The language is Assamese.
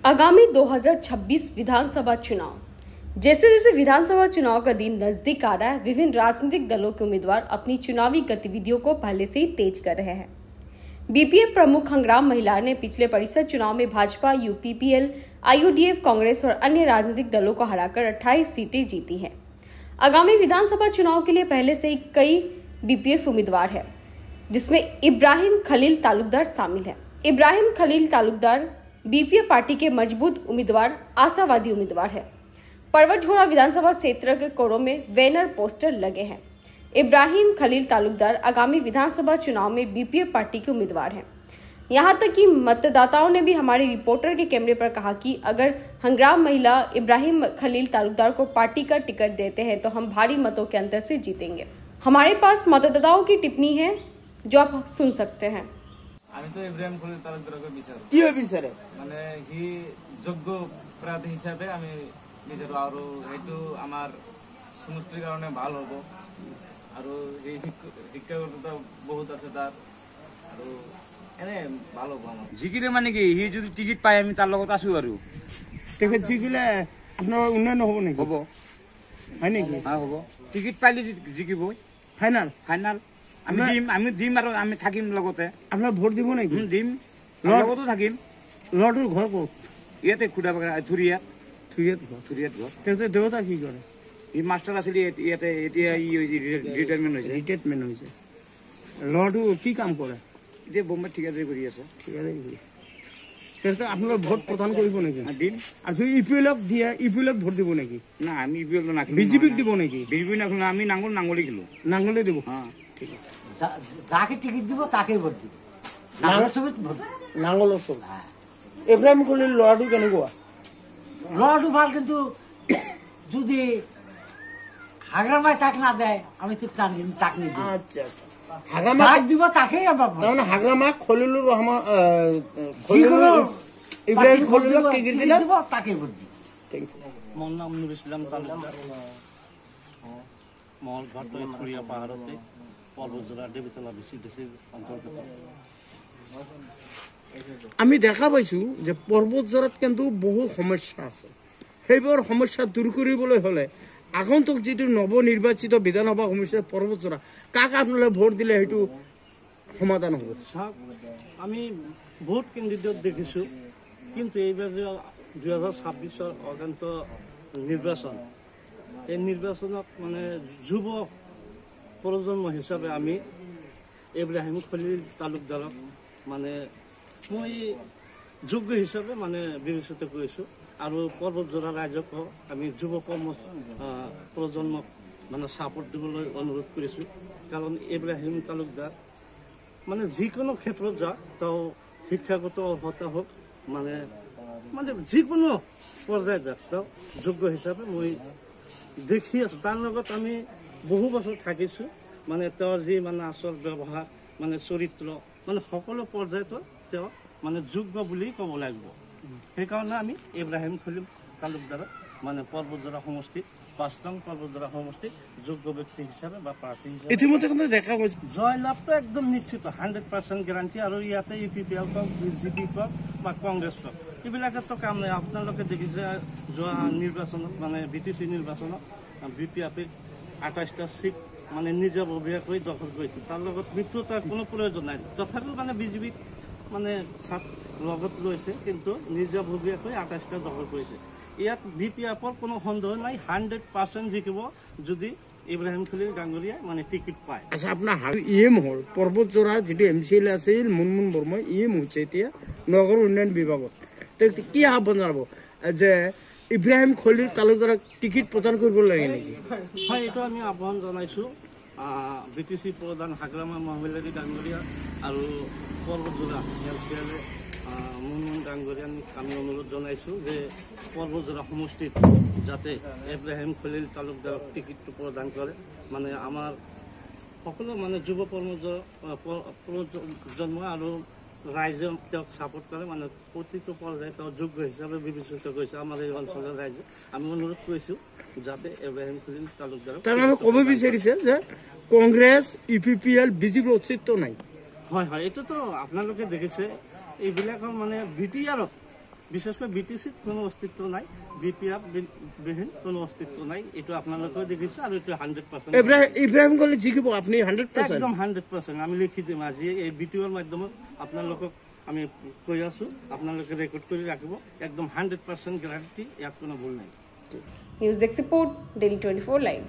आगामी 2026 विधानसभा चुनाव। जैसे जैसे विधानसभा चुनाव का दिन नजदीक आ रहा है, विभिन्न राजनीतिक दलों के उम्मीदवार अपनी चुनावी गतिविधियों को पहले से ही तेज कर रहे हैं। बीपीएफ प्रमुख हंग्राम महिलार ने पिछले परिषद चुनाव में भाजपा, यूपीपीएल, आईयूडीएफ, कांग्रेस और अन्य राजनीतिक दलों को हराकर 28 सीटें जीती हैं। आगामी विधानसभा चुनाव के लिए पहले से ही कई बीपीएफ उम्मीदवार हैं, जिसमें इब्राहिम खलील तालुकदार शामिल है। इब्राहिम खलील तालुकदार बीपीएफ पार्टी के मजबूत उम्मीदवार, आशावादी उम्मीदवार है। पर्वतझोड़ा विधानसभा क्षेत्र के कोरों में बैनर पोस्टर लगे हैं। इब्राहिम खलील तालुकदार आगामी विधानसभा चुनाव में बीपीएफ पार्टी के उम्मीदवार हैं। यहां तक कि मतदाताओं ने भी हमारे रिपोर्टर के कैमरे पर कहा कि अगर हंग्राम महिला इब्राहिम खलील तालुकदार को पार्टी का टिकट देते हैं तो हम भारी मतों के अंतर से जीतेंगे। हमारे पास मतदाताओं की टिप्पणी है जो आप सुन सकते हैं। আমি তো ইব্রাহিম খলিল তালুকদারকে বিচার কি বিচারে মানে হি যোগ্য প্রার্থী হিসাবে আমি বিচার আৰু এইটো আমাৰ সমষ্টিৰ কাৰণে ভাল হ'ব আৰু এই শিক্ষাগততা বহুত আছে তাৰ আৰু এনে ভাল হ'ব আমাৰ জিকিলে মানে কি হি যদি টিকিট পায় আমি তাৰ লগত আছো আৰু তেখেত জিকিলে আপোনাৰ উন্নয়ন হ'ব নেকি হ'ব হয় নেকি হ্যাঁ হ'ব টিকিট পাইলে জিকিব ফাইনাল ফাইনাল আমি দিম আৰু আমি থাকিম লগতে আপোনাৰ ভোট দিব নেকি দিম লগতো থাকিম লটোৰ ঘৰ ক'ত ইয়াতে খুদাবাগান থুৰিয়াত ঘৰ তেখেতে দেউতা কি কৰে ই মাষ্টাৰ আছিল ইয়াতে এতিয়া ৰিটায়াৰমেণ্ট হৈছে লটো কি কাম কৰে এতিয়া বোম্বে ঠিকাদাৰী কৰি আছে তেখেতে আপোনালোকে ভোট প্ৰদান কৰিব নেকি দিম আৰু ইপিএলক দিয়ে ইপিএলক ভোট দিব নেকি না আমি ইপিএল নাখিলো বিজেপিক দিব নেকি বিজেপি নাখিলো আমি নাঙলি খেলো নাঙলে দিব হ্যাঁ ঠিক আছে যাকে টিকিট দিব তাকে ভোট দিব নাঙল ইব্রাহিম খলিল লড়াটো কেনেকুৱা লড়াটো ভাল, কিন্তু যদি হাগ্রামায় তাক না দেয় আমি তো তাক নিয়ে দিই। আচ্ছা হাগ্রামা দিব তাকেই আমরা তাহলে হাগ্রামা খলিলুর রহমান ইব্রাহিম খলিলক টিকিট দিব তাকেই ভোট দিব। মোর নাম নুর ইসলাম তালুকদার, মোর ঘর তো ছুরিয়া পাহাড়তে পর্বতজোড়া দেবীতলা বিসিডিসির অন্তর্গত। আমি দেখা পাইছো যে পর্বতজোড়াত কিন্তু বহু সমস্যা আছে। সেইবোৰ সমস্যা দূৰ কৰিবলৈ হলে আগন্তুক যিটো নৱনিৰ্বাচিত বিধানসভা সমস্যা পৰ্বতজোড়া কাক আপোনালোকে ভোট দিলে সেইটো সমাধান হ'ব? আমি বহুত কেন্দ্রিত দেখিছো, কিন্তু এইবাৰ যে 2026 অগান্ত নিৰ্বাচন, এই নিৰ্বাচনত মানে যুৱ প্ৰজন্ম হিচাপে আমি ইব্ৰাহিম খলিল তালুকদাৰক মানে মই যোগ্য হিচাপে মানে বিবেচিত কৰিছোঁ আৰু পৰ্বতজোড়া ৰাইজক আমি যুৱ প্ৰজন্মক মানে ছাপোৰ্ট দিবলৈ অনুৰোধ কৰিছোঁ। কাৰণ ইব্ৰাহিম তালুকদাৰ মানে যিকোনো ক্ষেত্ৰত যাওক, তেওঁ শিক্ষাগত অৰ্হতা হওক মানে মানে যিকোনো পৰ্যায়ত যাওক, তেওঁ যোগ্য হিচাপে মই দেখি আছোঁ। তাৰ লগত আমি বহু বছৰ থাকিছোঁ, মানে তেওঁৰ যি মানে আচল ব্যৱহাৰ মানে চৰিত্ৰ মানে সকলো পৰ্যায়ত তেওঁ মানে যোগ্য বুলি ক'ব লাগিব। সেইকাৰণে আমি ইব্ৰাহিম খলিল তালুকদাৰক মানে পৰ্বতজোড়া সমষ্টিত ৫ নং পৰ্বতজোড়া সমষ্টিত যোগ্য ব্যক্তি হিচাপে বা প্ৰাৰ্থী হিচাপে ইতিমধ্যে দেখা গৈছে। জয়লাভটো একদম নিশ্চিত, 100% গেৰাণ্টি। আৰু ইয়াতে ইউপিপিএল কওক, বিজেপি কওক বা কংগ্ৰেছ কওক, এইবিলাকেতো কাম নাই। আপোনালোকে দেখিছে যোৱা নিৰ্বাচনত মানে BTC নিৰ্বাচনত BPF ২৮টা চিট মানে নিজাববীয়াকৈ দখল কৰিছিল। তাৰ লগত মিত্ৰতাৰ কোনো প্ৰয়োজন নাই। তথাপিও মানে বিজেপিক মানে চাপ লগত লৈছে, কিন্তু নিজাববীয়াকৈ ২৮টা দখল কৰিছে। ইয়াত BPFৰ কোনো সন্দেহ নাই, 100% জিকিব যদি ইব্ৰাহিম খলিল ডাঙৰীয়াই মানে টিকিট পায়। আচ্ছা, আপোনাৰ ইএম হ'ল পৰ্বতজোড়াৰ যিটো MCL আছিল মুনমুন বৰ্মা, ইএম হৈছে এতিয়া নগৰ উন্নয়ন বিভাগত। কি আহ্বান জনাব যে ইব্ৰাহিম খলিল তালুকদাৰক টিকিট প্ৰদান কৰিব লাগে নেকি? হয়, এইটো আমি আহ্বান জনাইছোঁ BTC প্ৰধান হাগ্ৰামা মহিলাৰী ডাঙৰীয়া আৰু পৰ্বতজোড়া MCL মুনমুন ডাঙৰীয়াক আমি অনুৰোধ জনাইছোঁ যে পৰ্বতজোড়া সমষ্টিত যাতে ইব্ৰাহিম খলিল তালুকদাৰক টিকিটটো প্ৰদান কৰে। মানে আমাৰ সকলো মানে যুৱ প্ৰজন্ম আৰু ৰাইজে তেওঁক ছাপোৰ্ট কৰে। মানে প্ৰতিটো পৰ্যায়ত তেওঁ যোগ্য হিচাপে বিবেচিত কৰিছে আমাৰ এই অঞ্চলৰ ৰাইজে। আমি অনুৰোধ কৰিছোঁ যাতে ইব্ৰাহিম খলিল তালুকদাৰক ক'ব বিচাৰিছে যে কংগ্ৰেছ, ইউপিপিএল, বিজেপিৰ অস্তিত্ব নাই। হয় হয়, এইটোতো আপোনালোকে দেখিছে। এইবিলাকৰ মানে BTRত বিশেষকৈ BTC কোনো অস্তিত্ব নাই, BPF বিহীন কোনো অস্তিত্ব নাই। এইটো আপোনালোকেও দেখিছে আৰু এইটো 100%। ইব্ৰাহিম গলে জিকিব আপুনি 100%? একদম 100%। আমি লিখি দিম আজি এই ভিডিঅ'ৰ মাধ্যমত আপোনালোকক আমি কৈ আছো, আপোনালোকে ৰেকৰ্ড কৰি ৰাখিব। একদম 100% গ্যাৰাণ্টি, ইয়াত কোনো ভুল নাই। News desk report, daily 24 live.